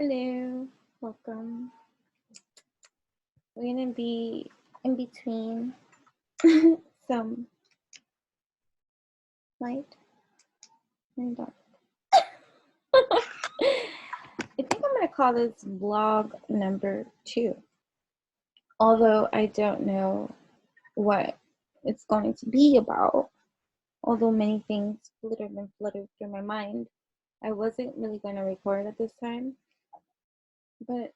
Hello, welcome. We're gonna be in between some light and dark. I think I'm gonna call this vlog number 2. Although I don't know what it's going to be about. Although many things fluttered and fluttered through my mind. I wasn't really gonna record at this time, but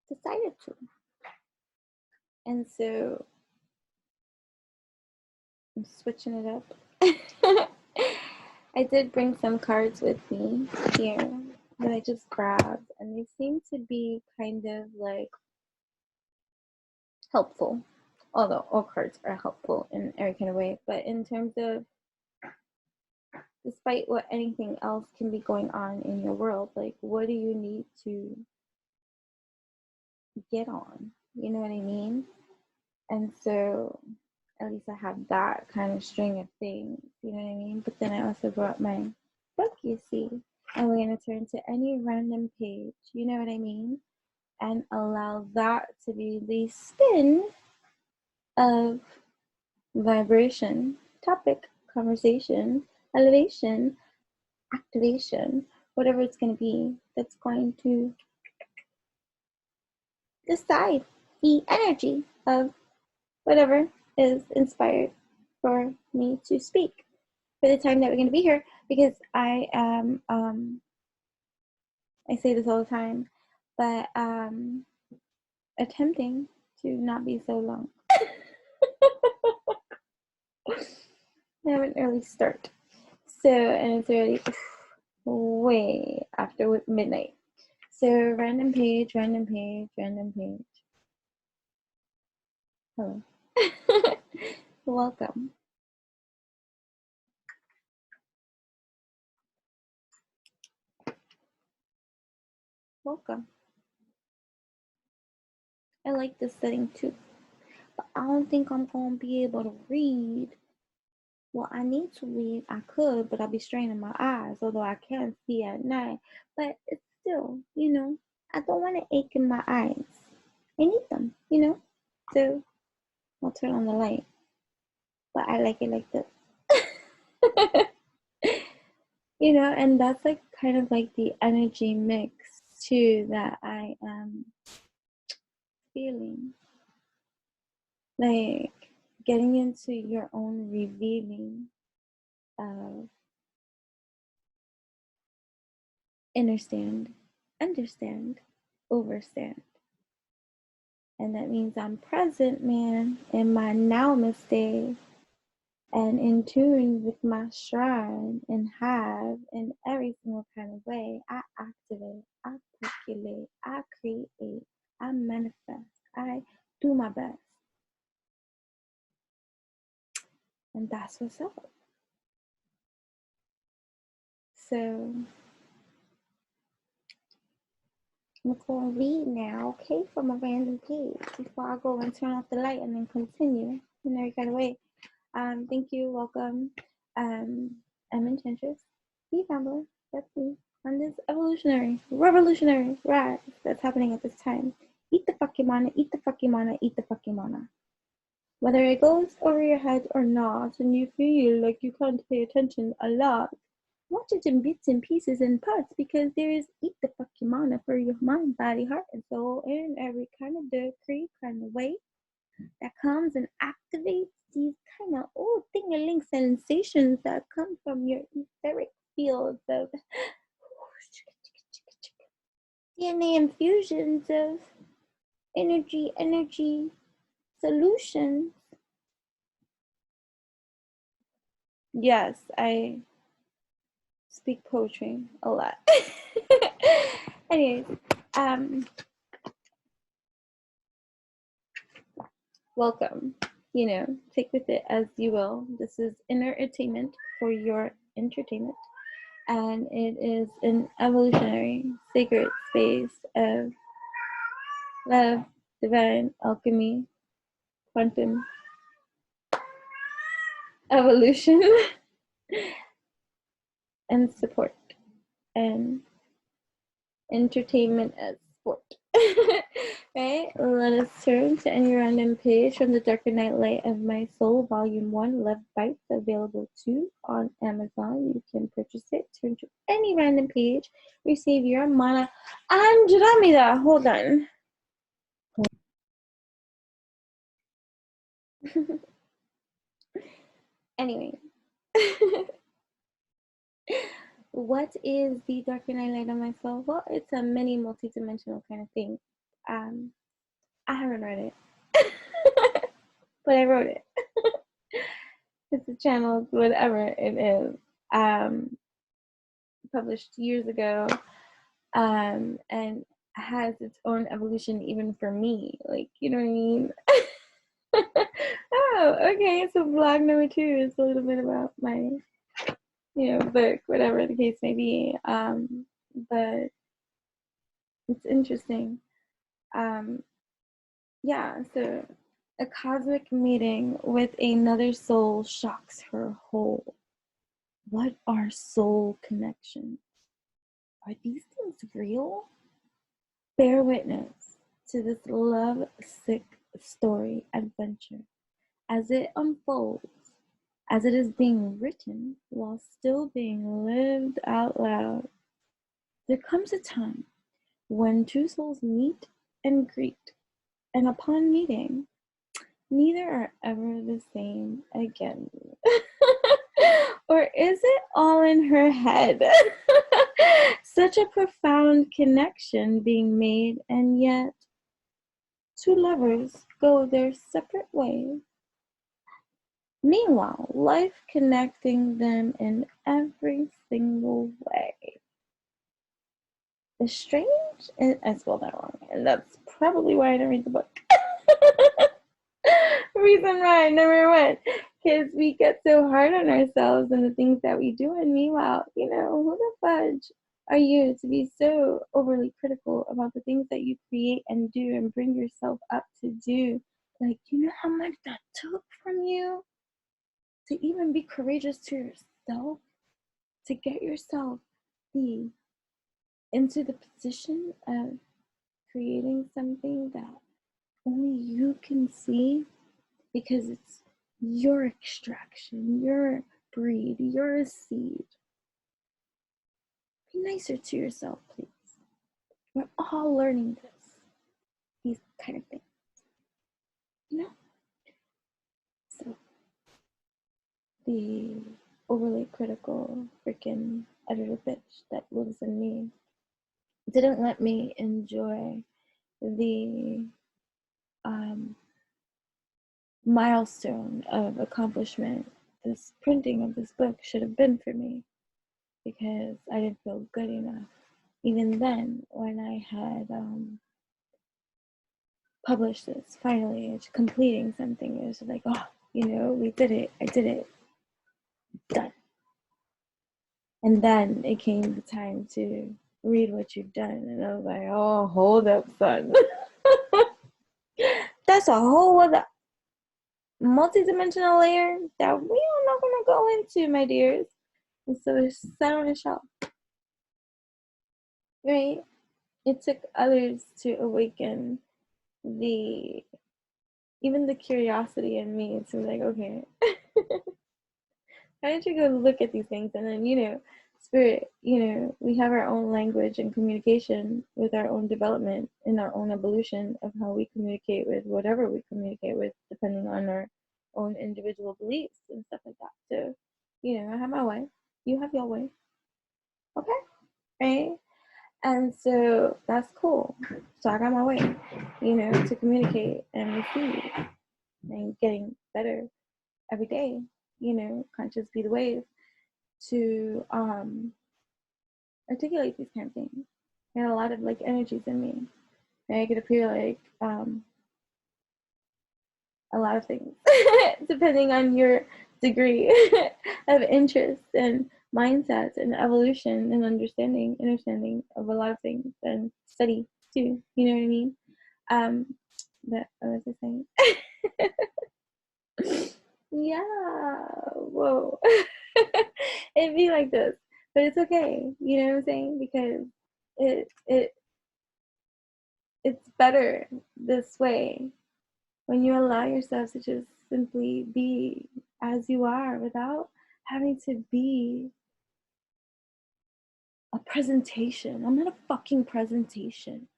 decided to. And so I'm switching it up. I did bring some cards with me here that I just grabbed, and they seem to be kind of like helpful, although all cards are helpful in every kind of way. But in terms of, despite what anything else can be going on in your world, like what do you need to get on? You know what I mean? And so at least I have that kind of string of things, you know what I mean? But then I also brought my book, you see, and we're going to turn to any random page, you know what I mean? And allow that to be the spin of vibration, topic, conversation, elevation, activation, whatever it's going to be, that's going to decide the energy of whatever is inspired for me to speak for the time that we're going to be here, because I am, I say this all the time, but attempting to not be so long. I have an early start. So, and it's already way after midnight. So, random page, random page, random page. Hello. Welcome. Welcome. I like this setting too, but I don't think I'm going to be able to read. Well, I need to read. I could, but I'll be straining my eyes, although I can see at night. But it's still, I don't want to ache in my eyes. I need them, So I'll turn on the light. But I like it like this. And that's like kind of like the energy mix too that I am feeling. Like getting into your own revealing of understand, overstand. And that means I'm present, man, in my namaste, and in tune with my shrine and hive in every single kind of way. I activate, I percolate, I create, I manifest, I do my best. And that's what's up. So I'm going to read now, okay, from a random page before I go and turn off the light and then continue in every kind of way. Thank you, welcome. I'm Enchantress, the Babbles, that's me, on this evolutionary, revolutionary rise that's happening at this time. Eat the fucking mana, eat the fucking mana, eat the fucking mana. Whether it goes over your head or not, and you feel like you can't pay attention a lot, watch it in bits and pieces and parts, because there is eat the fucking mana for your mind, body, heart, and soul in every kind of decree, kind of way that comes and activates these kind of thing-a-ling sensations that come from your etheric fields of DNA infusions of energy solutions. Yes, I speak poetry a lot. Anyways, welcome. Take with it as you will. This is InnerAttainment for your entertainment. And it is an evolutionary, sacred space of love, divine alchemy, quantum evolution, and support, and entertainment as sport. Right? Let us turn to any random page from The Darker Nightlight of My Soul, Volume 1, Love Bites, available too on Amazon. You can purchase it. Turn to any random page. Receive your Manna. Andromeda. Hold on. Anyway. What is The Darker Nightlight of My Soul? Well, it's a mini multi-dimensional kind of thing. I haven't read it, but I wrote it. It's a channel, whatever it is, published years ago, and has its own evolution even for me. Like, you know what I mean? Oh, okay. So vlog number 2 is a little bit about my, book, whatever the case may be. But it's interesting. Yeah, so a cosmic meeting with another soul shocks her whole. What are soul connections? Are these things real? Bear witness to this love-sick story adventure as it unfolds, as it is being written while still being lived out loud. There comes a time when two souls meet and greet, and upon meeting, neither are ever the same again. Or is it all in her head? Such a profound connection being made, and yet two lovers go their separate ways. Meanwhile, life connecting them in every single way. The strange, and I spelled that wrong, and that's probably why I didn't read the book. Reason why, number 1, because we get so hard on ourselves and the things that we do, and meanwhile, who the fudge are you to be so overly critical about the things that you create and do and bring yourself up to do? Like, you know how much that took from you to even be courageous to yourself, to get yourself into the position of creating something that only you can see, because it's your extraction, your breed, your seed. Be nicer to yourself, please. We're all learning these kind of things, So the overly critical freaking editor bitch that lives in me didn't let me enjoy the milestone of accomplishment this printing of this book should have been for me, because I didn't feel good enough. Even then, when I had published this, finally, it's completing something, it was like, oh, we did it, I did it, done. And then it came the time to read what you've done, and I was like, oh, hold up, son. That's a whole other multi-dimensional layer that we are not going to go into, my dears. And so it's set on a shelf, right? It took others to awaken even the curiosity in me to be like, okay, why don't you go look at these things? And then, spirit, we have our own language and communication with our own development and our own evolution of how we communicate with whatever we communicate with, depending on our own individual beliefs and stuff like that. So, I have my way, you have your way, okay, right? And so that's cool. So I got my way, to communicate and receive and getting better every day, conscious be the wave, to articulate these kind of things. I got a lot of energies in me. And I could appear like a lot of things, depending on your degree of interest and mindset and evolution and understanding of a lot of things, and study too. You know what I mean? But what was I saying? Yeah. Whoa. It'd be like this, but it's okay. You know what I'm saying? Because it's better this way when you allow yourself to just simply be as you are without having to be a presentation. I'm not a fucking presentation.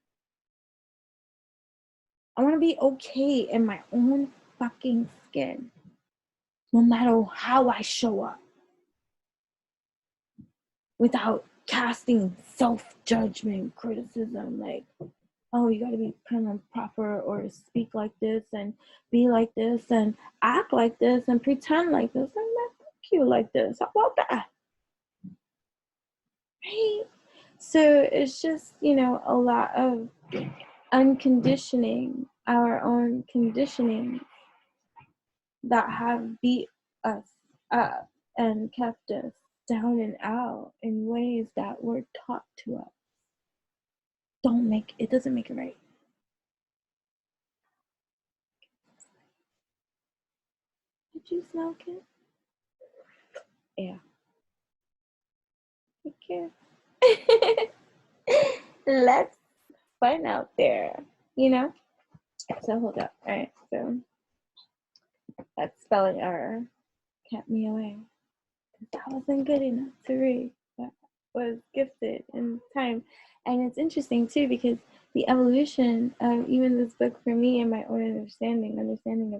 I want to be okay in my own fucking skin, no matter how I show up, without casting self-judgment, criticism, like, oh, you gotta be prim and proper or speak like this and be like this and act like this and pretend like this. I'm not fuck you like this. How about that? Right? So it's just, a lot of unconditioning our own conditioning that have beat us up and kept us down and out in ways that were taught to us. It doesn't make it right. Did you smell it? Yeah. Take care. Let's find out there, So hold up. All right. So that spelling error kept me away. That wasn't good enough to read. That was gifted in time. And it's interesting too because the evolution of even this book for me and my own understanding of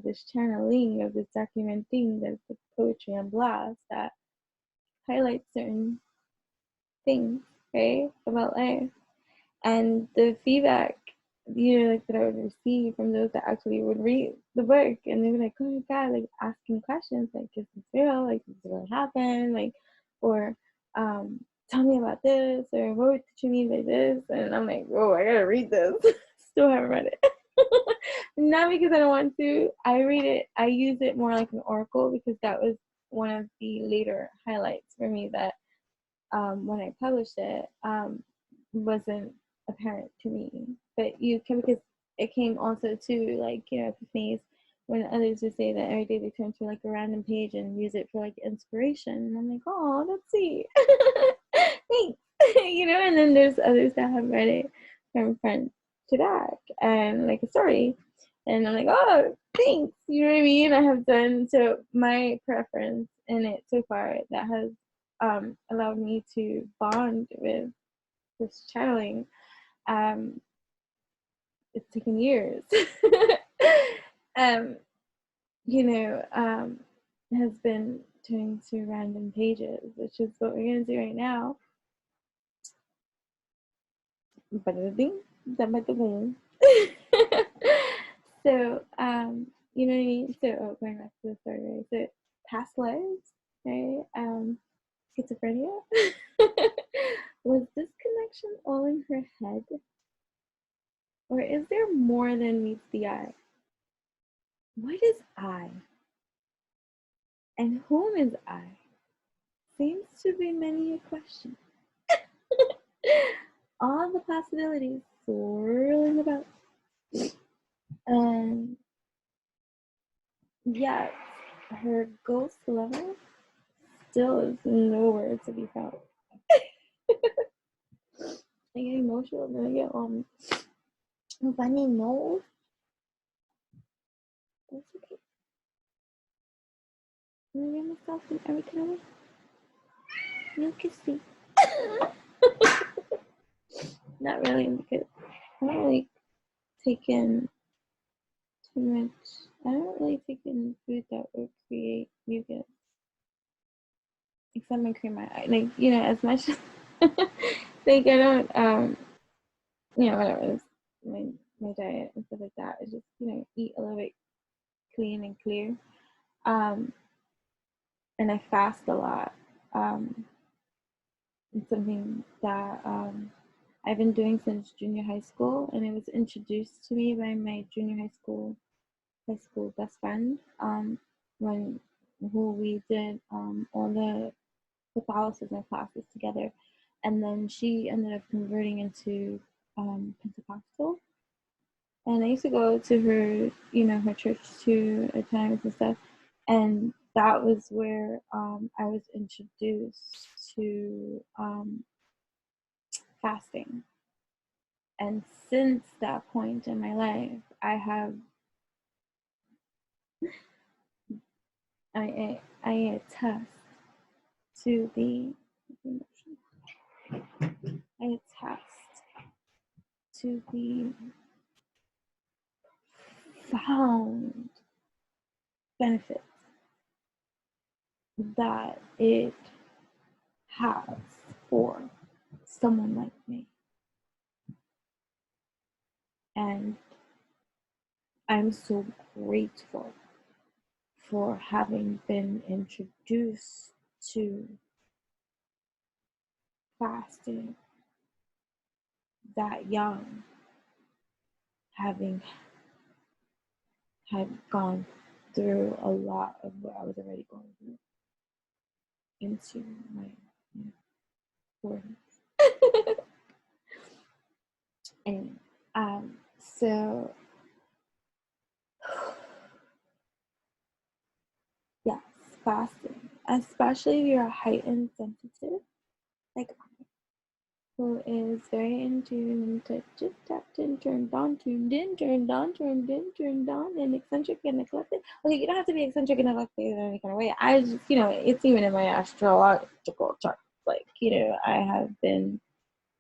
this channeling of this document thing that's the poetry on blast that highlights certain things, right, about life. And the feedback, like that I would receive from those that actually would read the book and they were like, oh my God, like asking questions like, is this real? Like, does this really happen? Like, or tell me about this, or what did you mean by this? And I'm like, oh, I gotta read this. Still haven't read it. Not because I don't want to. I read it, I use it more like an oracle because that was one of the later highlights for me that when I published it wasn't apparent to me. But because it came also to like, epiphanies when others would say that every day they turn to like a random page and use it for like inspiration. And I'm like, oh, let's see. Thanks. And then there's others that have read it from front to back and like a story. And I'm like, oh, thanks. You know what I mean? I have done so my preference in it so far that has allowed me to bond with this channeling. It's taken years. Has been turning to random pages, which is what we're gonna do right now. So, you know what I mean? So, going back to the story, right? So, past lives, right? Schizophrenia. Was this connection all in her head? Or is there more than meets the eye? What is I? And whom is I? Seems to be many a question. All the possibilities swirling about. And yet, her ghost lover still is nowhere to be found. I get emotional and then I get funny nose. That's okay. I'm gonna get myself in every kind of way. You can see. Not really, because I don't really take in too much. I don't really take in food that would create mucus. Except my cream, like, as much like I don't whatever, my diet and stuff like that. I just, eat a little bit clean and clear. And I fast a lot. It's something that I've been doing since junior high school, and it was introduced to me by my junior high school best friend. Who we did all the Catholicism classes together, and then she ended up converting into Pentecostal. And I used to go to her, her church too at times and stuff. And that was where I was introduced to fasting. And since that point in my life, I attest to the profound benefits that it has for someone like me. And I'm so grateful for having been introduced to fasting that young, having had gone through a lot of what I was already going through into my 40s. And so yes, fasting, especially if you're heightened sensitive, like who is very in tune to just tapped in, turned on, tuned in, turned on, turned in, turned on, and eccentric and eclectic. Okay, you don't have to be eccentric and eclectic in any kind of way. I just, it's even in my astrological chart. Like, I have been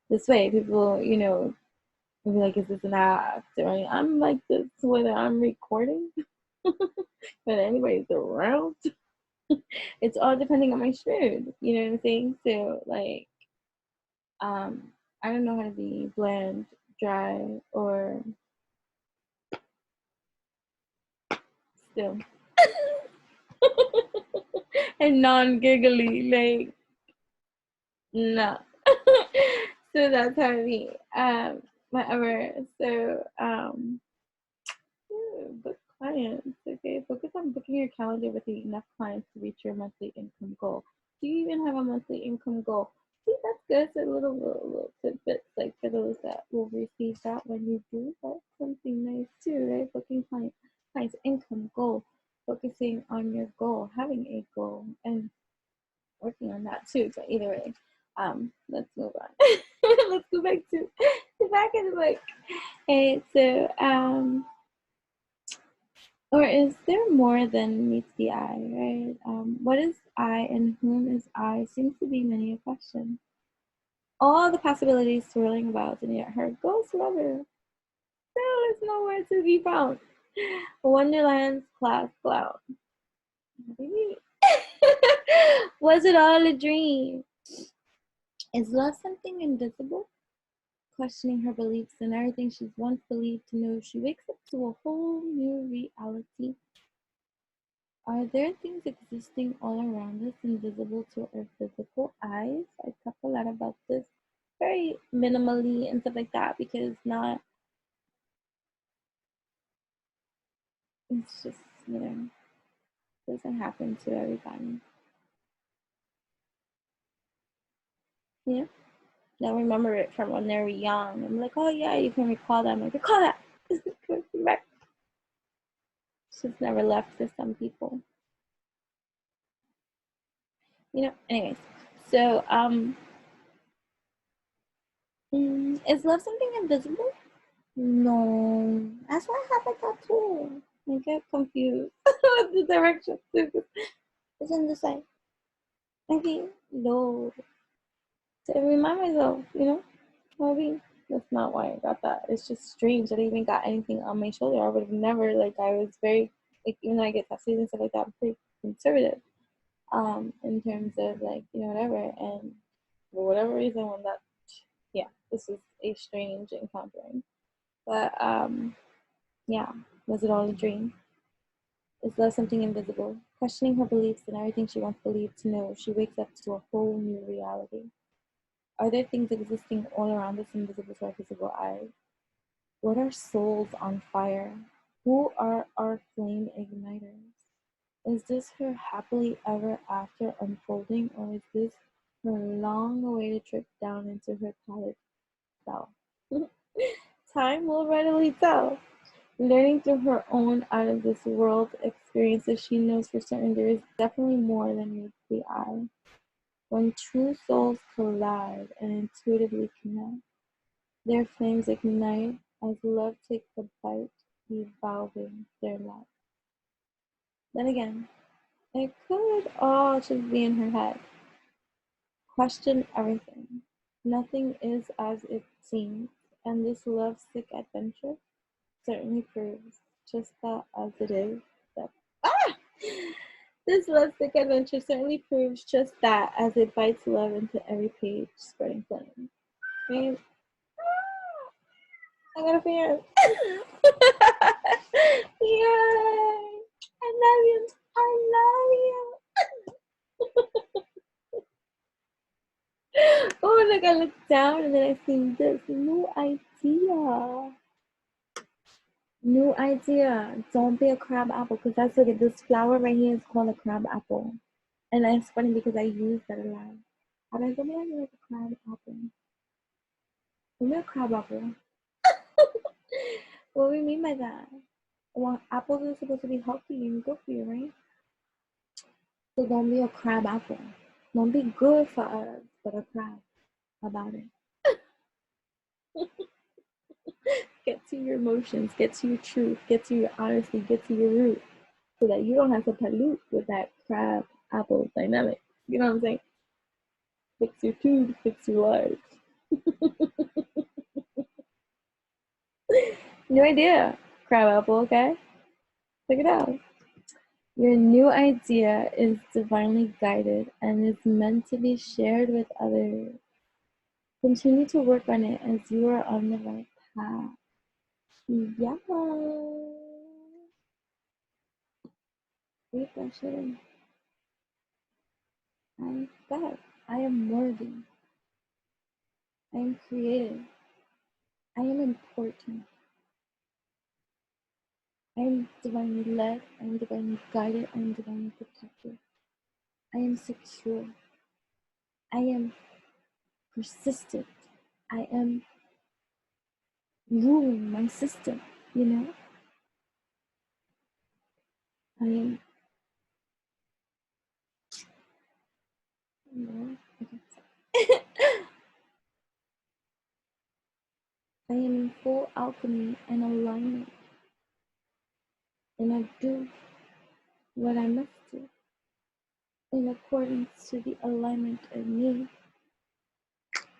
this way. People, will be like, is this an act? Right? I'm like this, whether I'm recording, whether anybody's around. It's all depending on my mood. You know what I'm saying? So, like, I don't know how to be bland, dry, or still. And non-giggly, like, no. So that's how I be. Whatever. So, book clients, okay? Focus on booking your calendar with enough clients to reach your monthly income goal. Do you even have a monthly income goal? See, that's good. So little tidbits, like for those that will receive that when you do. That's something nice too, right? Booking clients income goal, focusing on your goal, having a goal, and working on that too. But either way, let's move on. Let's go back to the back of the book. Okay, so or is there more than meets the eye, right? What is I and whom is I seems to be many a question. All the possibilities swirling about, and yet her ghost lover still is nowhere to be found. Wonderland's class clown. Was it all a dream? Is love something invisible? Questioning her beliefs and everything she's once believed to know, she wakes up to a whole new reality. Are there things existing all around us, invisible to our physical eyes? I talk a lot about this very minimally and stuff like that because it's just, doesn't happen to everybody. Yeah. They'll remember it from when they were young. I'm like, oh yeah, you can recall that. I'm like, recall that. Back. It's just never left for some people. Anyways. So, is love something invisible? No. That's why I have a tattoo. I get confused with the direction. It's in the side. Okay, no. To remind myself, maybe that's not why I got that. It's just strange that I even got anything on my shoulder. I would have never, I was very, even though I get tattoos and stuff like that, I'm pretty conservative, in terms of, whatever. And for whatever reason, this is a strange encountering. But, yeah, was it all a dream? Is love something invisible? Questioning her beliefs and everything she once believed to know, she wakes up to a whole new reality. Are there things existing all around us invisible to our physical eyes? What are souls on fire? Who are our flame igniters? Is this her happily ever after unfolding, or is this her long-awaited trip down into her clouded self? Time will readily tell. Learning through her own out-of-this-world experiences, she knows for certain there is definitely more than meets the eye. When two souls collide and intuitively connect, Their flames ignite as love takes a bite, evolving their life. Then again, it could all just be in her head. Question everything. Nothing is as it seems, and this love-sick adventure certainly proves just that as it is. That, ah! This love-sick adventure certainly proves just that as it bites love into every page, spreading flame. Right? I got a fan. Yay! I love you. I love you. Oh, look, I look down and then I see this new idea. New idea. Don't be a crab apple, because that's what this flower right here is called a crab apple. And it's funny because I use that a lot. How do I go back like a crab apple? Don't be a crab apple. What do we mean by that? Well, apples are supposed to be healthy and good for you, right? So don't be a crab apple. Don't be good for us, but a crab about it. Get to your emotions, get to your truth, get to your honesty, get to your root, so that you don't have to pollute with that crab apple dynamic. You know what I'm saying? Fix your tube, fix your life. New idea, crab apple, okay? Check it out. Your new idea is divinely guided and is meant to be shared with others. Continue to work on it as you are on the right path. Yeah. Read that shit in. I'm God. I am worthy. I am creative. I am important. I am divinely led. I am divinely guided. I am divinely protected. I am secure. I am persistent. I am ruling my system, you know? I am, I am in full alchemy and alignment, and I do what I must do in accordance to the alignment of me.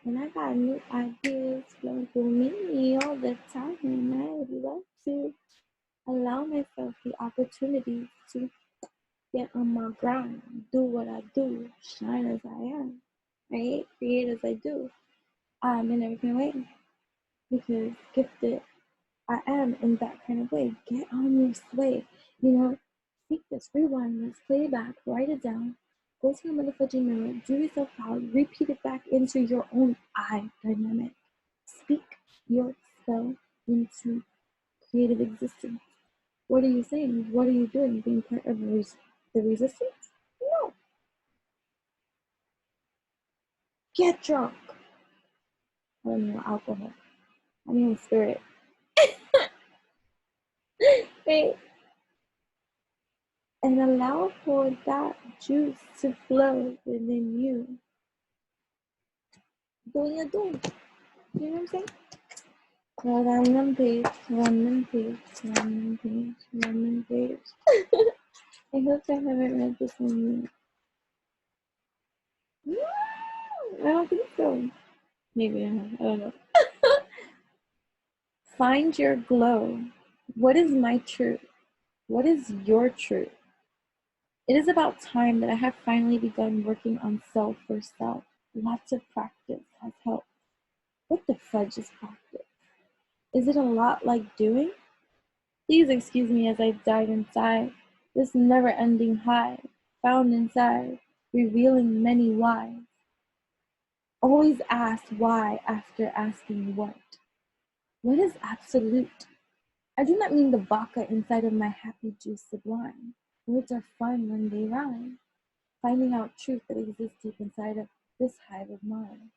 And I got new ideas flowing through me all the time, and I would love to allow myself the opportunity to get on my grind, do what I do, shine as I am, right? Create as I do, in every kind of way, because gifted I am in that kind of way. Get on your sway, you know. Speak this, rewind this, play it back, write it down, go to your motherfucking mirror, do yourself proud, repeat it back into your own I dynamic. Speak yourself into creative existence. What are you saying? What are you doing? Being part of the resistance? No. Get drunk. I don't mean alcohol. I mean spirit. Right? And allow for that juice to flow within you. Do what you do. You know what I'm saying? Random page, random page, random page, random page. I hope I haven't read this one yet. I don't think so. Maybe I have. I don't know. Find your glow. What is my truth? What is your truth? It is about time that I have finally begun working on self for self. Lots of practice has helped. What the fudge is practice? Is it a lot like doing? Please excuse me as I dive inside this never-ending hive, found inside, revealing many whys. Always ask why after asking what. What is absolute? I do not mean the vodka inside of my happy juice sublime. Words are fun when they rhyme. Finding out truth that exists deep inside of this hive of mine.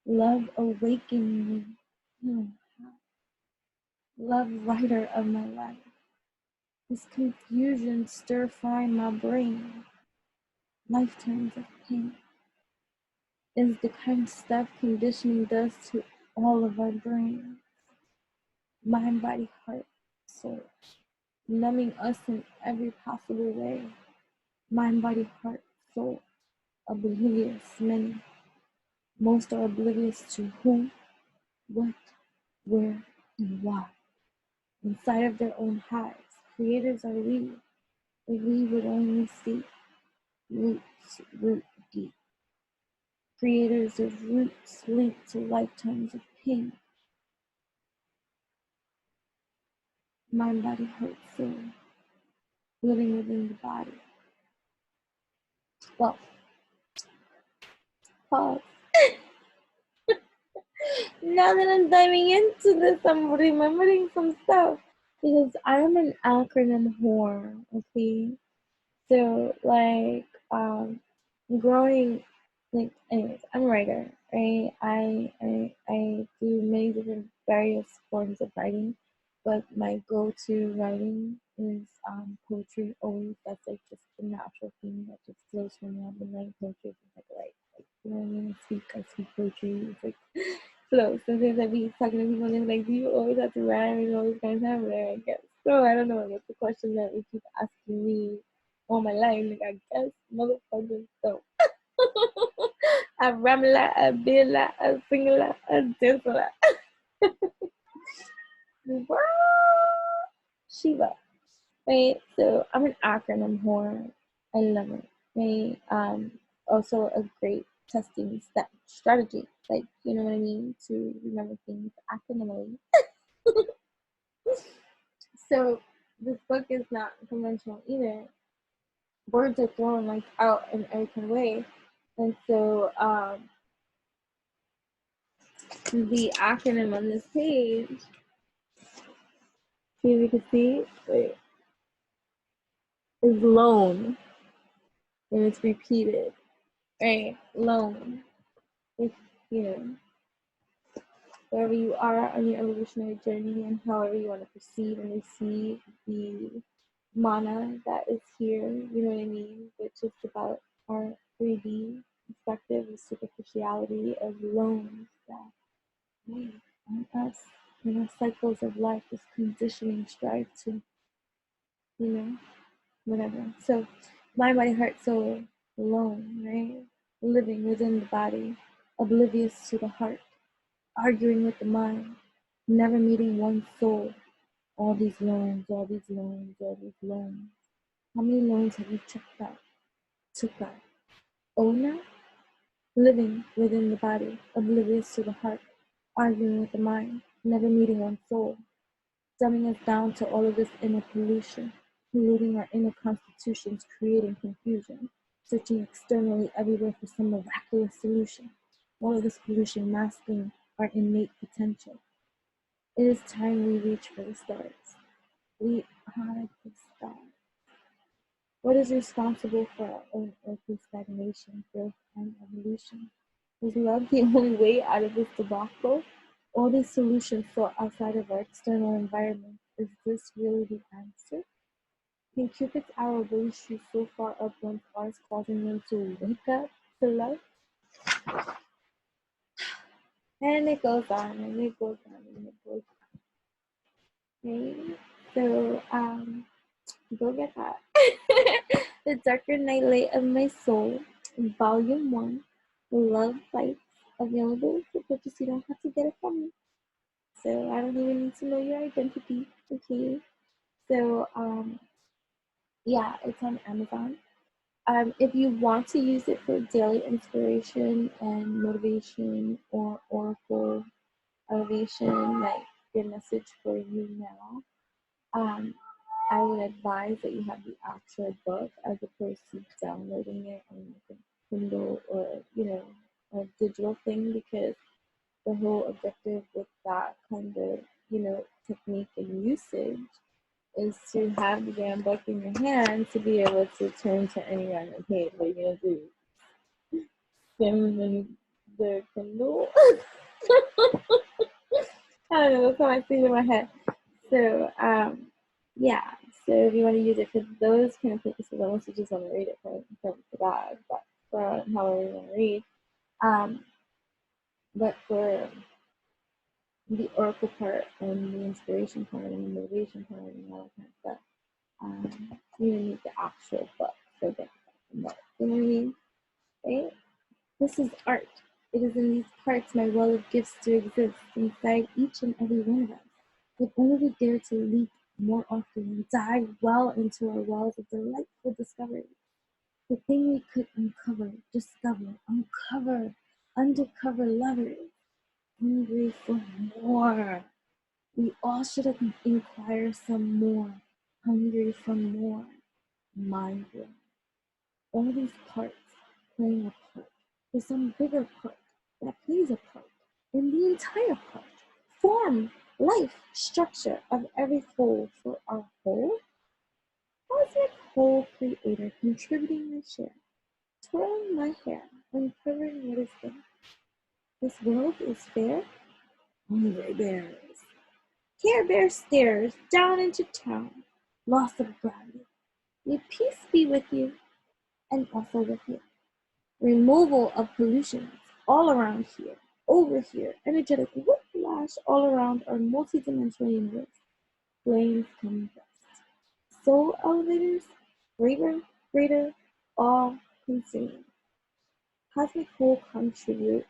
Love awakening me. Love writer of my life. This confusion stir-frying my brain. Lifetimes of pain is the kind of stuff conditioning does to all of our brain, mind, body, heart, soul, numbing us in every possible way. Mind, body, heart, soul, oblivious, many. Most are oblivious to who, what, where, and why. Inside of their own hives, creators are we. If we would only see roots, root deep. Creators of roots linked to lifetimes of pain. Mind, body, heart, soul, living within the body. Well, pause. Now that I'm diving into this, I'm remembering some stuff because I'm an acronym whore. Okay, so growing, anyways, I'm a writer, right? I do many different various forms of writing, but my go-to writing is poetry. Always, that's like just the natural thing that just flows from me. I've been writing poetry since like you know what I mean. I speak poetry. It's like flow. Sometimes I be talking to people and they're like, "Do you always have to rhyme and all this kind of stuff?" There, I guess. So I don't know. That's the question that they keep asking me all my life. Like I guess, motherfucker. So I rhyme a lot, I be a lot, I sing a lot, I dance a lot. Shiva. Right? So I'm an acronym whore. I love it. Right? Also a great testing strategy. Like, you know what I mean? To remember things acronymally. So this book is not conventional either. Words are thrown like out in every kind of way. And so the acronym on this page, see if you can see, wait, is loan. And it's repeated. Right? Loan. If you know, wherever you are on your evolutionary journey and however you want to perceive and receive the Manna that is here, you know what I mean? Which is about our 3D perspective, the superficiality of loans that we on us in our cycles of life, this conditioning strive to, you know, whatever. So, mind, body, heart, soul, alone, right? Living within the body, oblivious to the heart, arguing with the mind, never meeting one soul. All these loans, all these loans, all these loans. How many loans have you checked out? Took out? Owner? Living within the body, oblivious to the heart, arguing with the mind, never meeting one soul, dumbing us down to all of this inner pollution, polluting our inner constitutions, creating confusion, searching externally everywhere for some miraculous solution. All of this pollution masking our innate potential. It is time we reach for the stars. We are the stars. What is responsible for our own earthly stagnation, growth, and evolution? Is love the only way out of this debacle? All these solutions sought outside of our external environment, is this really the answer? Can Cupid's arrow really shoot so far up one's arms, causing them to wake up to love? And it goes on, and it goes on, and it goes on. Okay? So, go get that. The Darker Nightlight of My Soul, Volume 1, Love Bites, available for purchase. You don't have to get it from me. So I don't even need to know your identity. Okay. So yeah, it's on Amazon. If you want to use it for daily inspiration and motivation or oracle elevation, like your message for you now, I would advise that you have the actual book as opposed to downloading it on like a Kindle or a digital thing, because the whole objective with that kind of technique and usage is to have the damn book in your hand to be able to turn to any random page. What are you gonna do? Skim the Kindle? I don't know, that's how I see it in my head. So yeah, so if you want to use it for those kind of purposes, unless you just want to read it for that, but for however you want to read. But for the oracle part and the inspiration part and the motivation part and all that kind of stuff. You don't need the actual book for that. You know what I mean? Right? This is art. It is in these parts my well of gifts to exist inside each and every one of us. If only we dare to leap more often and dive well into our wells of delightful discovery. The thing we could uncover, discover, uncover, undercover lovers, hungry for more. We all should inquire some more, hungry for more, mind blowing. All these parts playing a part. There's some bigger part that plays a part in the entire part. Form, life, structure of every whole for our whole. Cosmic whole creator contributing my share, twirling my hair, uncovering what is there. This world is fair. Hungry bears. Care Bear stares down into town, loss of gravity. May peace be with you and also with you. Removal of pollutions all around here, over here, energetic whiplash all around our multidimensional universe. Flames coming best. Soul elevators, braver, greater, all consuming. Cosmic whole contribute,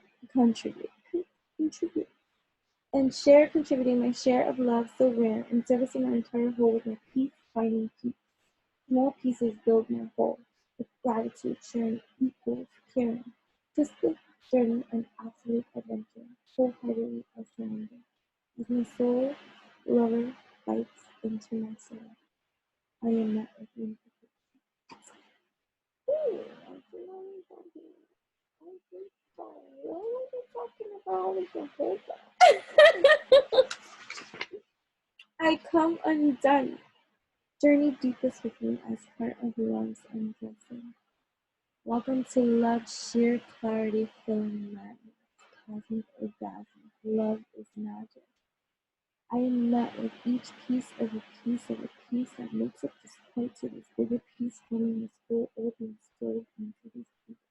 and share contributing my share of love so rare and servicing our entire whole with my peace, finding peace. Small pieces build my whole, with gratitude, sharing equals, caring. Just the journey and absolute adventure, wholeheartedly I surrender. As my soul, lover, bites into my soul, I am met with unification. Ooh, I'm feeling something. I think so. What was I talking about with the whole time? I come undone. Journey deepest with me as part of love's undressing. Welcome to love's sheer clarity filling madness. Cosmic orgasm. Love is magic. I am met with each piece of a piece of a piece that makes up this point to this bigger piece forming this whole all being stowed into these pieces.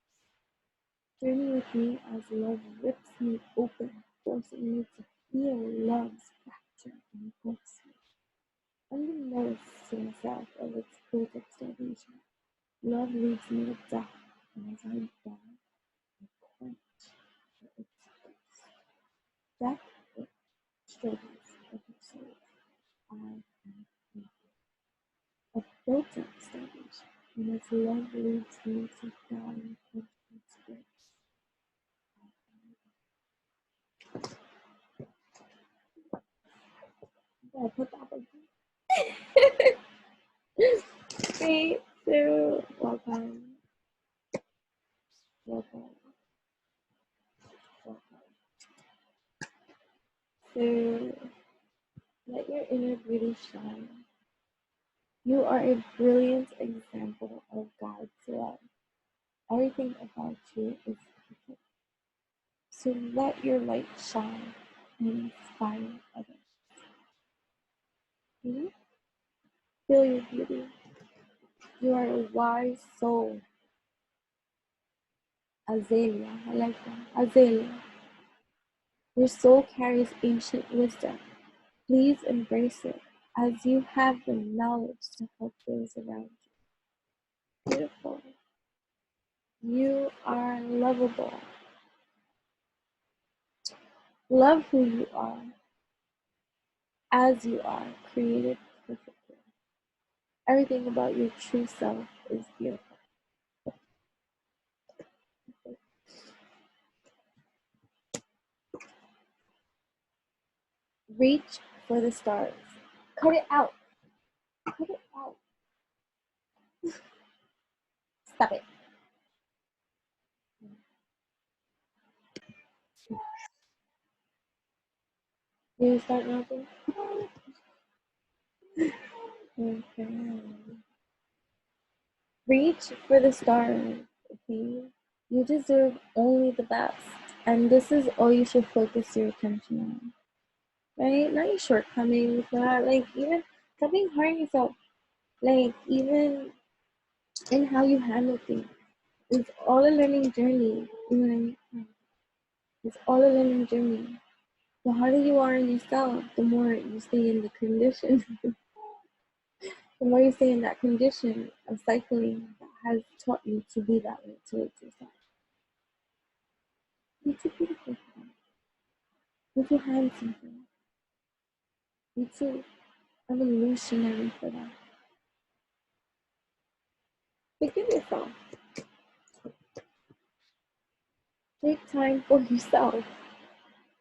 Journey with me as love rips me open, forcing me to feel love's fracture and breaks me. Unbeknownst to myself of its built-up starvation, love leads me to death, and as I die, I quench for its thirst. Death it struggles of my soul. I am nothing. A built-up starvation, and as love leads me to die and quench for its thirst. Yeah, put that one. Great, so welcome, welcome, welcome. So let your inner beauty shine. You are a brilliant example of God's love. Everything about you is perfect. So let your light shine and inspire others. You feel your beauty. You are a wise soul. Azalea, I like that. Azalea. Your soul carries ancient wisdom. Please embrace it as you have the knowledge to help those around you. Beautiful. You are lovable. Love who you are, as you are, created perfectly. Everything about your true self is beautiful. Reach for the stars. Cut it out. Cut it out. Stop it. You start nothing? Okay. Reach for the stars, okay? You deserve only the best. And this is all you should focus your attention on. Right? Not your shortcomings, not like even stop being hard on yourself. Like even in how you handle things. It's all a learning journey. You know what I mean? It's all a learning journey. The harder you are on yourself, the more you stay in the condition. The more you stay in that condition of cycling that has taught you to be that way towards yourself. You're too beautiful for that. You're too handsome for that. You're too evolutionary for that. Forgive yourself. Take time for yourself.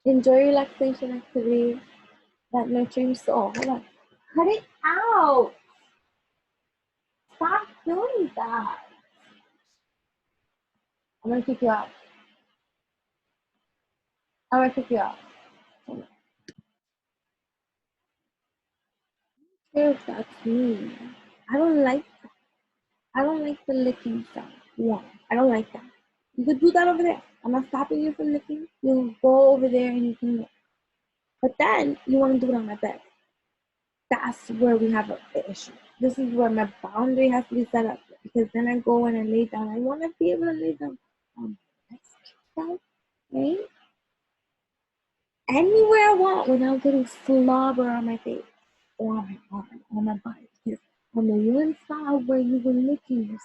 Enjoy relaxation activities that nurture your soul. Hold on. Cut it out. Stop doing that. I'm gonna kick you out. I'm gonna kick you out. If that's me. I don't like that. I don't like the licking sound. Yeah, I don't like that. You could do that over there. I'm not stopping you from licking. You go over there and you can lick. But then you want to do it on my bed. That's where we have an issue. This is where my boundary has to be set up. Because then I go in and lay down. I want to be able to lay down on my side, right? Anywhere I want without getting slobber on my face or on my arm, on my body. Because on the one side where you were licking yourself,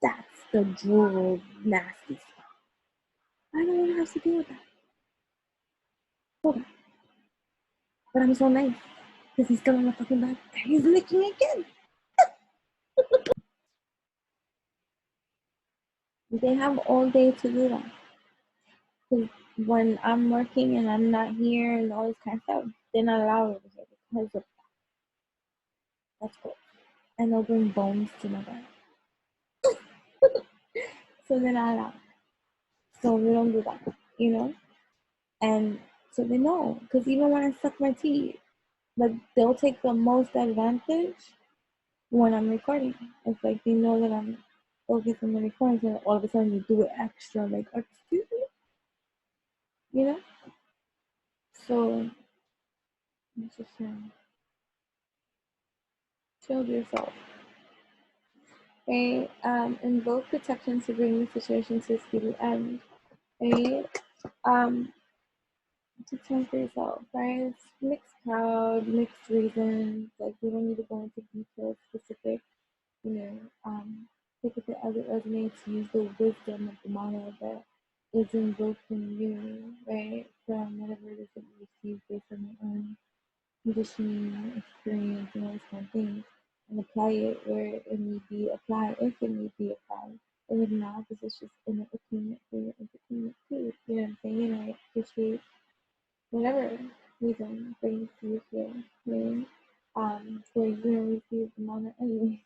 that's the drool nasty stuff. I don't want to have to deal with that. Hold on. But I'm so nice because he's still on my fucking back. He's licking again. They have all day to do that. Because when I'm working and I'm not here and all this kind of stuff, they're not allowed over here because of that. That's cool. And they'll bring bones to my bed. So they're not allowed. So we don't do that, you know? And so they know. Because even when I suck my teeth, like they'll take the most advantage when I'm recording. It's like they know that I'm focused on the recording, so all of a sudden you do it extra, like, excuse me, you know? So, it's just shield yourself. Okay? Invoke protection to bring the situation to a speedy end. Okay? Take time for yourself, right? It's mixed crowd, mixed reasons. Like, we don't need to go into details specific, you know, take it as it resonates, use the wisdom of the Manna that is invoked in you, right? From whatever it is that you receive based on your own conditioning, experience, and all those kind of things, and apply it where it need be applied, if it need be applied. And if not, this is just an entertainment for your entertainment too. You know what I'm saying? And I appreciate whatever reason brings you here, right? So you're gonna receive the Manna anyway.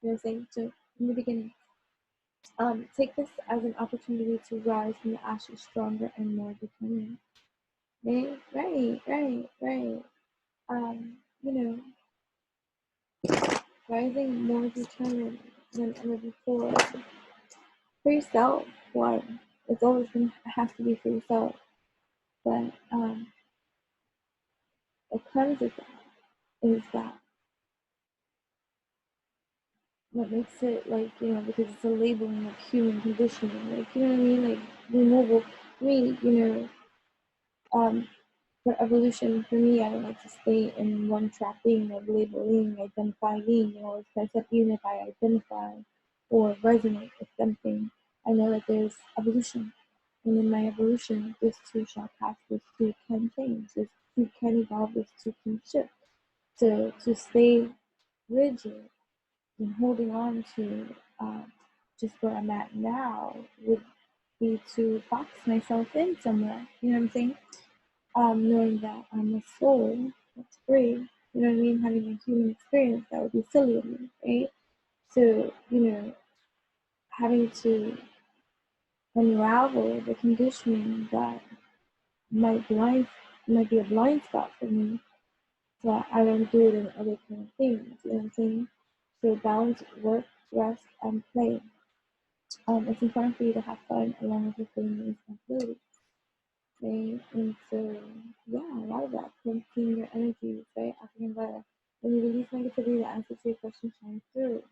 You know what I'm saying? So in the beginning, take this as an opportunity to rise from the ashes stronger and more determined. Right, right, right, right. You know, rising more determined than ever before. For yourself, one. It's always gonna have to be for yourself. But what comes with that is that what makes it like, you know, because it's a labeling of human conditioning, like, you know what I mean? Like removal. Me, you know, for evolution, for me, I don't like to stay in one track thing of labeling, identifying, you know, it's kind of stuff. Even if I identify or resonate with something, I know that there's evolution. And in my evolution, this too shall pass, this too can change, this too can evolve, this too can shift. To stay rigid and holding on to just where I'm at now would be to box myself in somewhere. You know what I'm saying? Knowing that I'm a soul that's free. You know what I mean? Having a human experience, that would be silly of me, right? So, you know, having to unravel the conditioning that might blind might be a blind spot for me, so I don't do it in other kind of things. You know what I'm saying? So balance work, rest, and play. It's important for you to have fun along with your family responsibilities. Right? And so, yeah, a lot of that comes in your energies, right? African Veda. When you release negativity, the answer to your question shines through,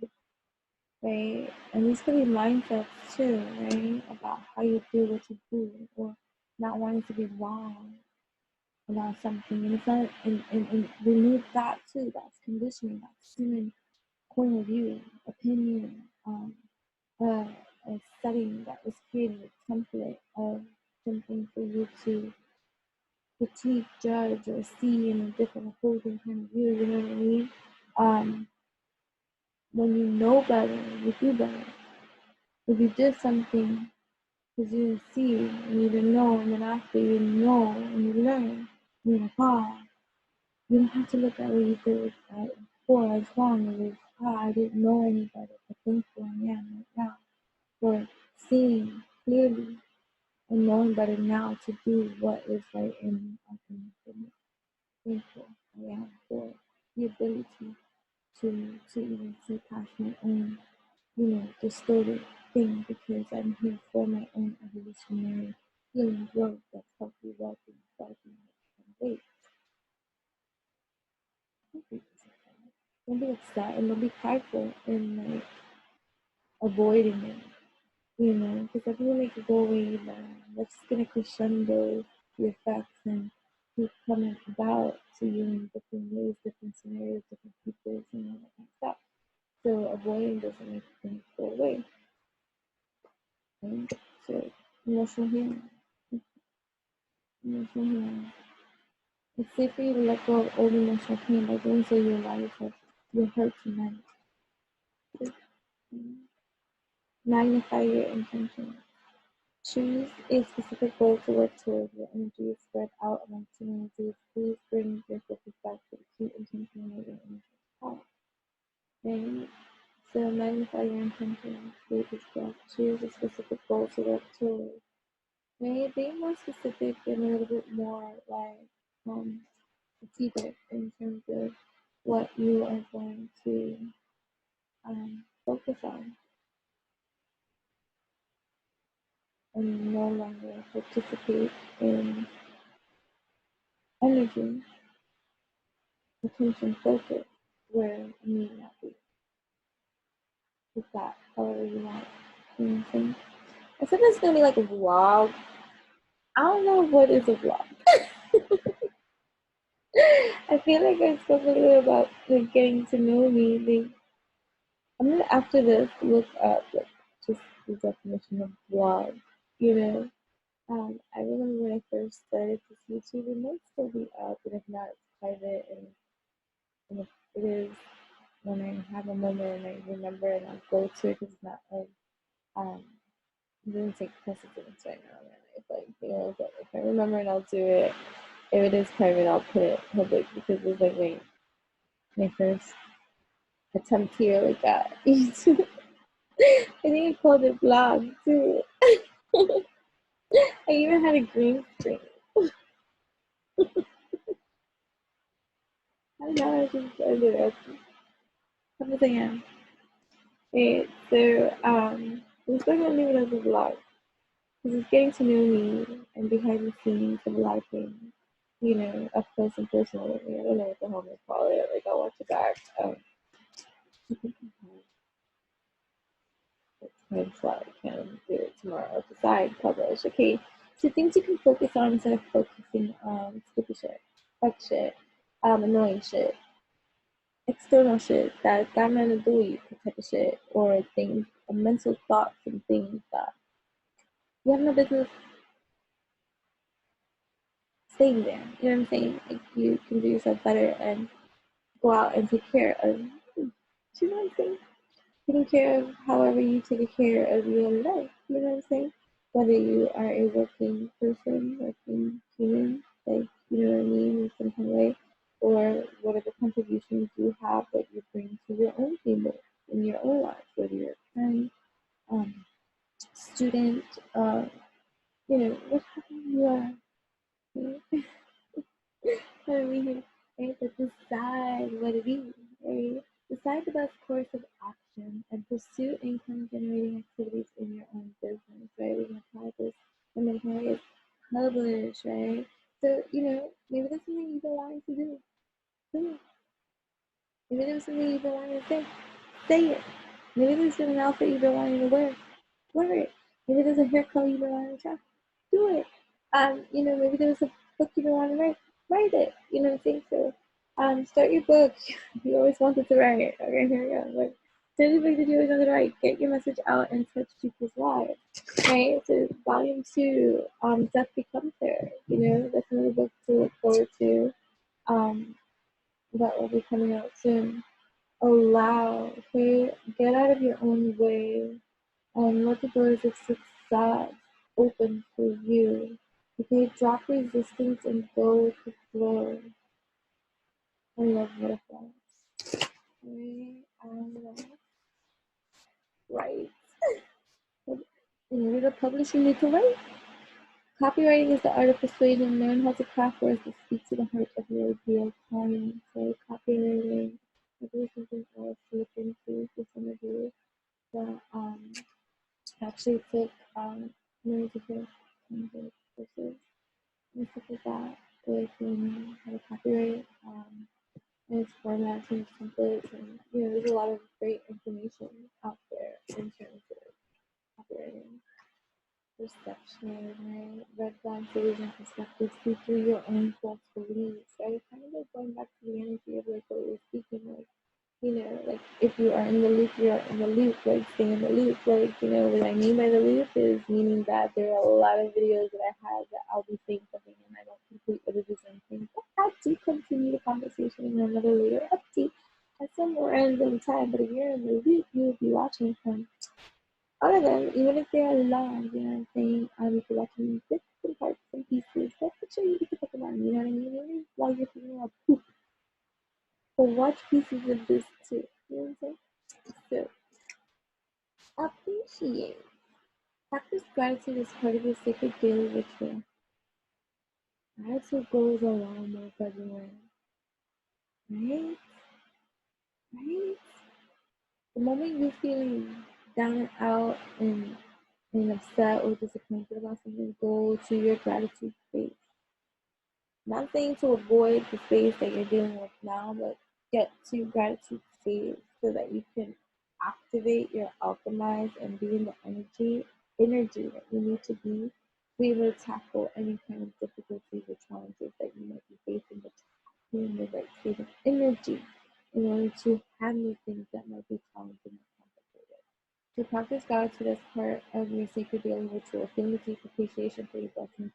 right? And these could be mindsets too, right? About how you do what you do, or not wanting to be wrong about something. And it's not, and remove that too. That's conditioning. That's human point of view, opinion, a, a setting that was created, a template of something for you to critique, judge, or see in a different opposing kind of view. You know what I mean? When you know better, you do better. If you did something because you didn't see and you didn't know, and then after you know and you learn, you're like, oh, you don't have to look at what you did before as long as it's, oh, I didn't know any better, but thankful I am right now for seeing clearly and knowing better now to do what is right in my community. Thankful I am for the ability to even see past my own, distorted thing, because I'm here for my own evolutionary healing growth that's healthy, wealthy, thriving, and great. Don't be upset and don't be prideful in like avoiding it, because if you make it go away, then that's just gonna crescendo the effects and keep coming about to you in different ways, different scenarios, different people, and all that kind of stuff. So avoiding doesn't make things go away. Right? So emotional healing. Emotional healing. It's safe for you to let go of old emotional pain. By doing so, you allow yourself your hurt to mend. Magnify your intention. Choose a specific goal to work towards. Your energy is spread out among communities. Please bring your focus back to the key intention of your energy. Right? So magnify your intention. Create this breath. Choose a specific goal to work towards. Right? Be more specific and a little bit more like strategic in terms of what you are going to focus on, and no longer participate in energy, attention focus, where you need not be. With that, however you want. You know what I'm saying? I said it's gonna be like a vlog. I don't know what is a vlog. I feel like I spoke a little about like getting to know me. Like, I'm gonna after this look up like just the definition of vlog. You know, I remember when I first started this YouTube, it might still be up, and if not, it's private. And if it is, when I have a moment and I remember, and I'll go to it, because it's not like it doesn't take precedence right now in my life. Like, but if I remember and I'll do it. If it is private, I'll put it public, because it's like my first attempt here like at YouTube. I think I called it vlog too. I even had a green screen. I don't know, I just ended up. What I am. Okay, so I'm still gonna leave it as a vlog, because it's getting to know me and behind the scenes of a lot of things, up close and personal with me. I don't know what the hell they call it. Like, I'll watch it back. It's why I can do it tomorrow. I'll decide, publish. Okay, so things you can focus on instead of focusing on stupid shit, fuck shit, annoying shit, external shit that got nothing to do with you, type of shit, or things, mental thoughts and things that you have no business staying there. You know what I'm saying? Like, you can do yourself better and go out and take care of. You know what I'm saying? Taking care of however you take care of your life. You know what I'm saying? Whether you are a working person, working human, like, you know what I mean, in some kind of way, or whatever contributions you have that you bring to your own people in your own life, whether you're a parent, student, whatever you are. Right? I mean, right? But decide what it is, right? Decide the best course of action and pursue income generating activities in your own business, right? We can apply this in many areas. Publish, right? So, maybe that's something you've been wanting to do. Do it. Maybe there's something you've been wanting to say it. Maybe there's an outfit you've been wanting to wear it. Maybe there's a hair color you've been wanting to try. Do it. Maybe there was a book you don't want to write it. You know what I'm saying? So, start your book. You always wanted to write. Okay, here we go. Like, start the book that you always wanted to write. Get your message out and touch people's lives. Right? So, volume 2, Death Becomes Her. That's another book to look forward to. That will be coming out soon. Allow, okay? Get out of your own way and let the doors of success open for you. Okay, drop resistance and go with the flow. I love butterflies. Right. In order to publish, you need to write. Copywriting is the art of persuasion. Learn how to craft words that speak to the heart of your ideal client. So copywriting is something else to look into for some of you that actually took many different kinds of courses and stuff like that with learning how to copyright and its formats and templates, and there's a lot of great information out there in terms of copywriting. Perception, right? Red flags, illusion, perspectives, see through your own false beliefs, right? Kind of like going back to the energy of like what we were speaking, like like if you are in the loop, you're in the loop, like stay in the loop. Like, what I mean by the loop is meaning that there are a lot of videos that I have that I'll be saying something and I don't complete what it is I'm saying. But I do continue the conversation in another later update at some more random time. But if you're in the loop, you'll be watching from all of them, even if they are long, you know what I'm saying? If you're watching bits and parts and pieces, that's what you need to put them on, you know what I mean? Maybe while you're thinking about poop. But watch pieces of this too. You know what I'm saying? So appreciate. Practice gratitude as part of your sacred daily ritual. Gratitude goes a long way everywhere. Right? Right? The moment you're feeling down and out and upset or disappointed about something, go to your gratitude space. Not saying to avoid the space that you're dealing with now, but get to gratitude space so that you can activate your alchemize and be in the energy that you need to be able to tackle any kind of difficulties or challenges that you might be facing, but to be in the right state of energy in order to handle things that might be challenging or complicated. To practice gratitude as part of your sacred daily ritual, feeling deep appreciation for your blessings,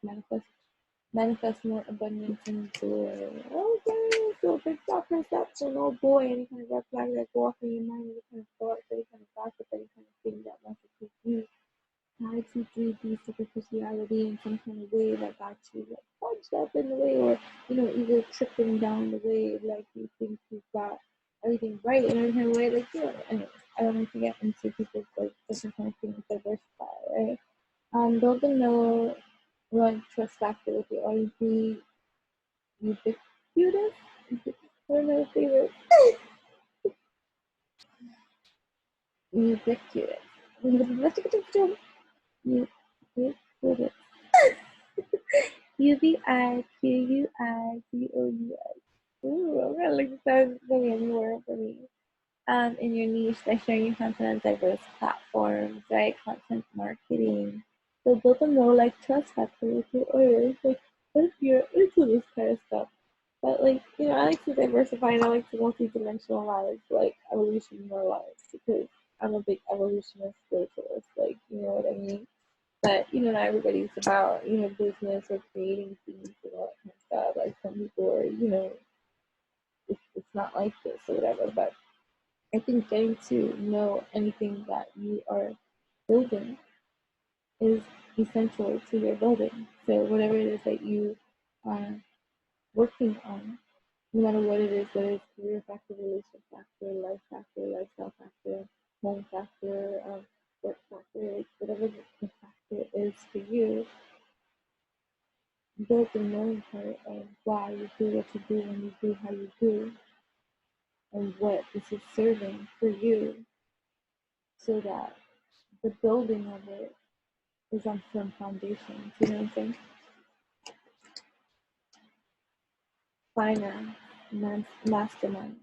manifest more abundance and joy. Okay, so big thought perception. Oh boy, any kind of red flag that go off in your mind, any kind of thoughts, any kind of gossip, any kind of thing that wants to take you try to do the superficiality in some kind of way that got you like punched up in the way, or either tripping down the way, like you think you've got everything right in every kind of way, like anyway, I don't want to get into people's like different kind of things diversify, right? Build the know like trust factor with your already ubiquitous. I don't know if they were ubiquitous. Ubiquitous. UBIQUICOUS. Ooh, I'm gonna look that really any word for me. In your niche, like sharing your content on diverse platforms, right? Content marketing. So build a more like trust factor with your audience. Like, what if you're into this kind of stuff? But like, I like to diversify and I like to multi-dimensionalize like evolution in our lives because I'm a big evolutionist spiritualist, like, you know what I mean? But not everybody's about, business or creating things and all that kind of stuff. Like some people are, it's not like this or whatever. But I think getting to know anything that you are building is essential to your building. So whatever it is that you are working on, no matter what it is, whether it's career factor, relationship factor, life factor, lifestyle factor, home factor, work factor, like whatever the factor is for you, build the knowing part of why you do what you do when you do how you do and what this is serving for you so that the building of it is on firm foundations. You know what I'm saying? Finance, mastermind.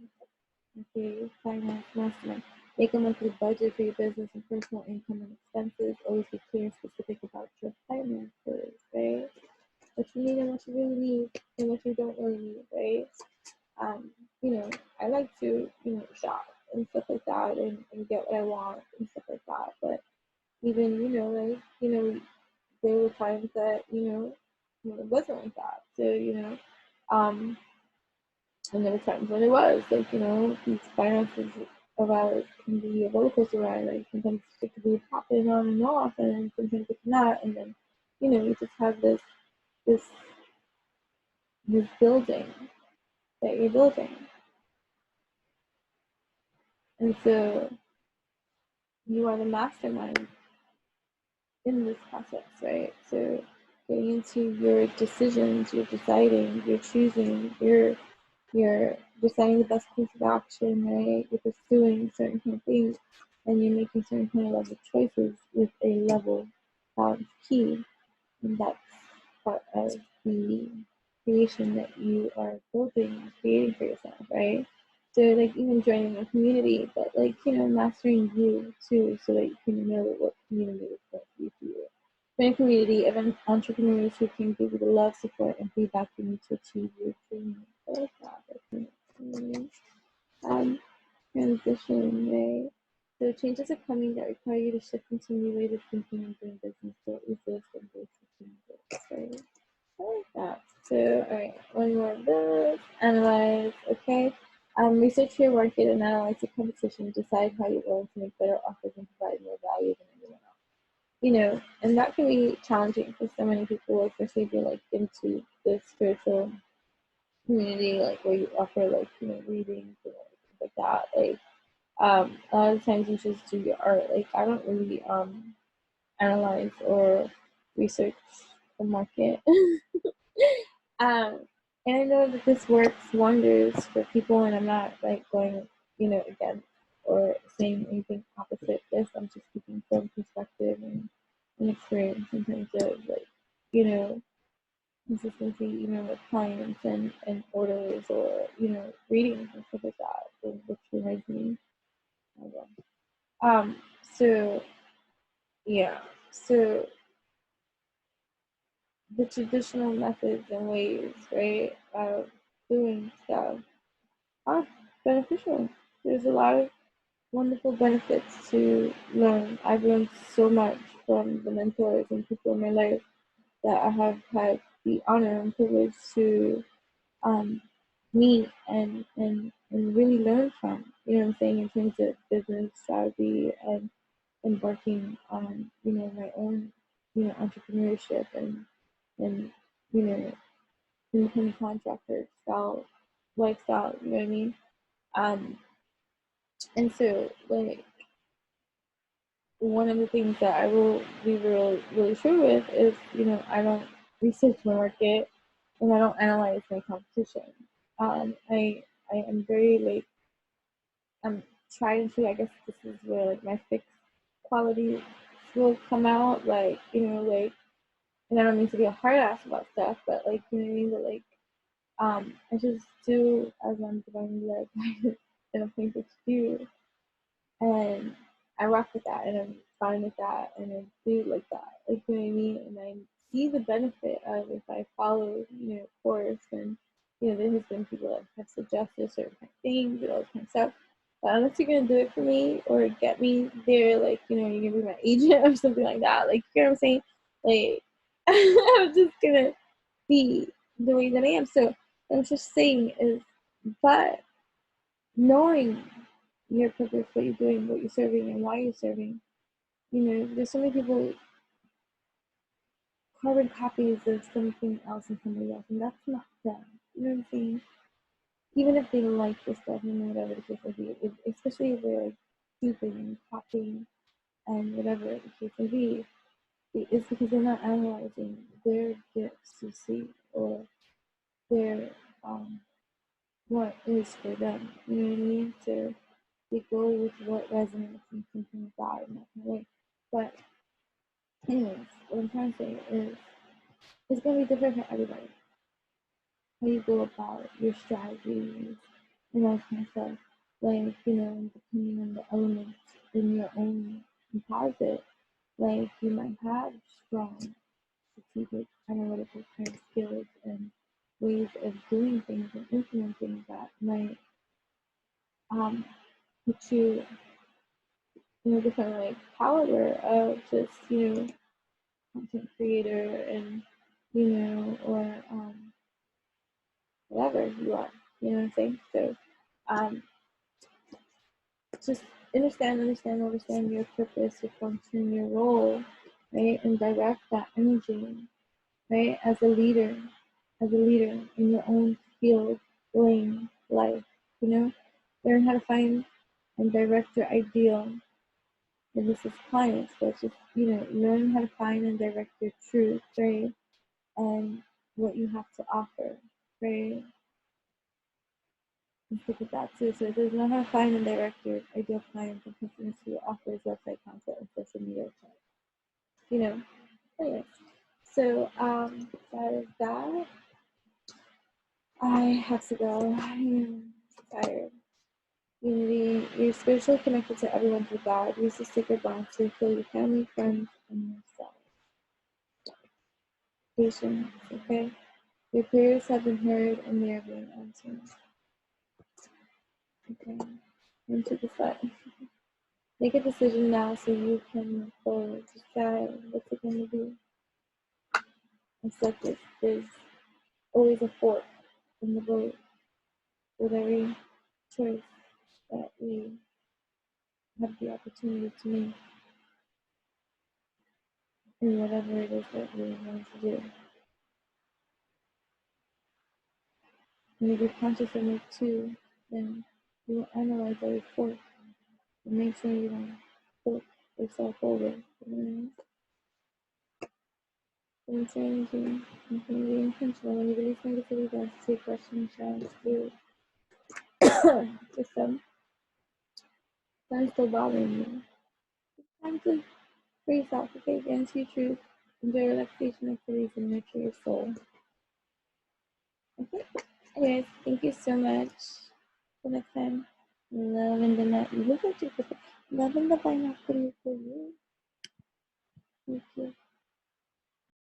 Okay, finance, mastermind. Make a monthly budget for your business and personal income and expenses. Always be clear and specific about your finances, right? you need and what you really need and what you don't really need, right? You know, I like to, shop and stuff like that and get what I want and stuff like that. But even, there were times that, it wasn't like that. So, um, and there were times when it was like, these finances of ours can be a roller coaster ride. Like sometimes it could be popping on and off, and then sometimes it's not. And then, you just have this this building that you're building, and so you are the mastermind in this process, right? So getting into your decisions, you're deciding, you're choosing, you're deciding the best course of action, right? You're pursuing certain kind of things, and you're making certain kind of level choices with a level key, and that's part of the creation that you are building, creating for yourself, right? So like even joining a community, but like mastering you too, so that you can know what community is going to be for you. Join a community of entrepreneurs who can give you the love, support, and feedback you need to achieve your dreams. I like that. That's amazing. Transition, right? So changes are coming that require you to shift into new ways of thinking and doing business. So resist and embrace the changes, right? I like that. So, all right, one more of those. Analyze, okay. Research your market and analyze the competition. Decide how you're going to make better offers and provide more value than anyone else. And that can be challenging for so many people, especially if you're like into the spiritual community, like where you offer like readings and things like that. Like a lot of times you just do your art. Like I don't really analyze or research the market. um, and I know that this works wonders for people, and I'm not like going, against or saying anything opposite this. I'm just speaking from perspective and experience in terms of like, consistency, with clients and orders or, readings and stuff like that, which reminds me. Um, so yeah, so the traditional methods and ways, right, of doing stuff are beneficial. There's a lot of wonderful benefits to learn. I've learned so much from the mentors and people in my life that I have had the honor and privilege to um, meet and really learn from. You know what I'm saying, in terms of business strategy and embarking on my own entrepreneurship and you know independent contractor style lifestyle. You know what I mean? Um, and so like one of the things that I will be really true with is I don't research my market and I don't analyze my competition. I am very like I'm trying to. I guess this is where like my fixed qualities will come out. Like like, and I don't mean to be a hard ass about stuff, but like what I mean. But like I just do as I'm divinely led and appointed to do, and I rock with that, and I'm fine with that, and I do like that. Like what I mean. And I see the benefit of if I follow course and there has been people that have suggested certain kind of things and all this kind of stuff. But unless you're gonna do it for me or get me there, like you're gonna be my agent or something like that. Like you know what I'm saying? Like I'm just gonna be the way that I am. So what I'm just saying is, but knowing your purpose, what you're doing, what you're serving, and why you're serving. There's so many people carbon copies of something else and somebody else, and that's not them. You know what I'm saying? Even if they like the stuff and whatever the case may be, especially if they're like stupid and copying and whatever the case may be, it's because they're not analyzing their gifts to see or their what is for them. You know what I mean? So they go with what resonates and something like that in that kind of way. But anyways, what I'm trying to say is it's gonna be different for everybody. How you go about your strategies and all kind of stuff. Like, depending on the elements in your own composite, like you might have strong strategic, analytical kind of skills and ways of doing things and implementing that might put you in a different like caliber of just, content creator and, or whatever you are, you know what I'm saying? So just understand your purpose, your function, your role, right? And direct that energy, right? As a leader in your own field, lane, life, learn how to find and direct your ideal. And this is clients, but just, learn how to find and direct your truth, right? And what you have to offer, right? And look at that too. So it does know how to find and direct your ideal clients and customers who offers website content and social media content. Anyways. So that is that. I have to go. I am tired. Unity, you're spiritually connected to everyone through God. Use the sacred bond to heal your family, friends, and yourself. Patience, okay? Your prayers have been heard and they are being answered. Okay. Into the side. Make a decision now so you can move forward. Decide what's it going to be. Accept this. There's always a fork in the boat with every choice that we have the opportunity to make in whatever it is that we want to do. And if you're conscious of it too, then you will analyze every fork and make sure you don't fork yourself over. When it's energy, you can be intentional. When you release negativity, don't take questions, challenge, do system. Time still bothering you. It's time to free yourself, okay? Get into your truth. Enjoy relaxation activities and nurture your soul. Okay? Anyways, thank you so much. Till next time. Love in the night. Look at you. Love in the binocular for you. Thank you.